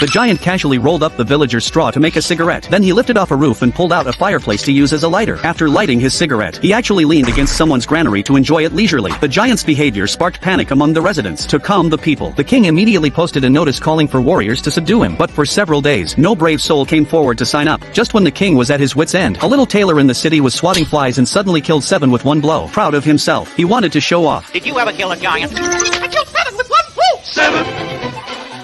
The giant casually rolled up the villager's straw to make a cigarette. Then he lifted off a roof and pulled out a fireplace to use as a lighter. After lighting his cigarette, he actually leaned against someone's granary to enjoy it leisurely. The giant's behavior sparked panic among the residents. To calm the people, the king immediately posted a notice calling for warriors to subdue him. But for several days, no brave soul came forward to sign up. Just when the king was at his wit's end, a little tailor in the city was swatting flies and suddenly killed 7 with one blow. Proud of himself, he wanted to show off. Did you ever kill a giant? I killed 7 with one blow! 7!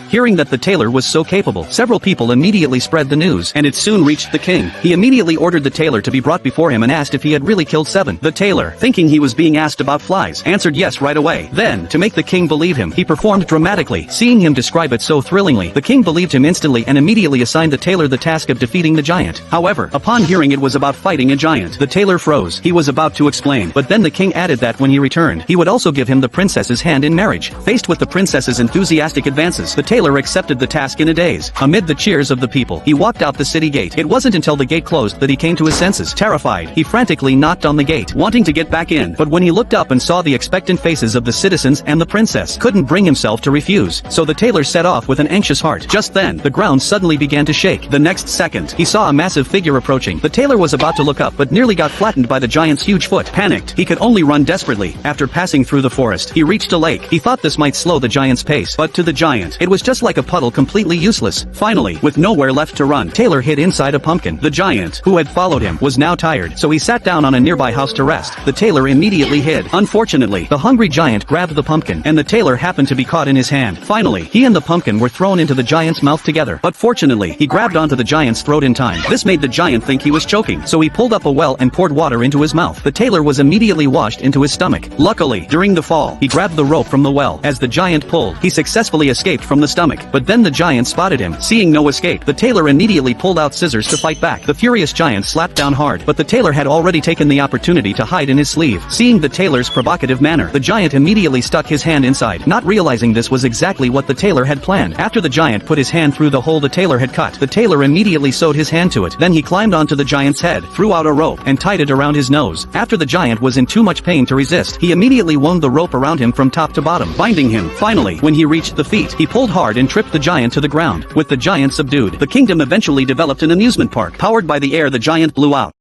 Hearing that the tailor was so capable, several people immediately spread the news, and it soon reached the king. He immediately ordered the tailor to be brought before him and asked if he had really killed 7. The tailor, thinking he was being asked about flies, answered yes right away. Then, to make the king believe him, he performed dramatically. Seeing him describe it so thrillingly, the king believed him instantly and immediately assigned the tailor the task of defeating the giant. However, upon hearing it was about fighting a giant, the tailor froze. He was about to explain, but then the king added that when he returned, he would also give him the princess's hand in marriage. Faced with the princess's enthusiastic advances, the tailor accepted the task in a daze. Amid the cheers of the people, he walked out the city gate. It wasn't until the gate closed that he came to his senses. Terrified, he frantically knocked on the gate, wanting to get back in, but when he looked up and saw the expectant faces of the citizens and the princess, couldn't bring himself to refuse. So the tailor set off with an anxious heart. Just then, the ground suddenly began to shake. The next second, he saw a massive figure approaching. The tailor was about to look up but nearly got flattened by the giant's huge foot. Panicked, he could only run desperately. After passing through the forest, he reached a lake. He thought this might slow the giant's pace, but to the giant, it was just like a puddle, completely useless. Finally, with nowhere left to run, Taylor hid inside a pumpkin. The giant, who had followed him, was now tired, so he sat down on a nearby house to rest. The tailor immediately hid. Unfortunately, the hungry giant grabbed the pumpkin, and the tailor happened to be caught in his hand. Finally, he and the pumpkin were thrown into the giant's mouth together. But fortunately, he grabbed onto the giant's throat in time. This made the giant think he was choking, so he pulled up a well and poured water into his mouth. The tailor was immediately washed into his stomach. Luckily, during the fall, he grabbed the rope from the well. As the giant pulled, he successfully escaped from the stomach. But then the giant spotted him. Seeing no escape, the tailor immediately pulled out scissors to fight back. The furious giant slapped down hard, but the tailor had already taken the opportunity to hide in his sleeve. Seeing the tailor's provocative manner, the giant immediately stuck his hand inside, not realizing this was exactly what the tailor had planned. After the giant put his hand through the hole the tailor had cut, the tailor immediately sewed his hand to it. Then he climbed onto the giant's head, threw out a rope, and tied it around his nose. After the giant was in too much pain to resist, he immediately wound the rope around him from top to bottom, binding him. Finally, when he reached the feet, he pulled hard and tripped the giant to the ground. With the giant subdued, the kingdom eventually developed an amusement park. Powered by the air the giant blew out.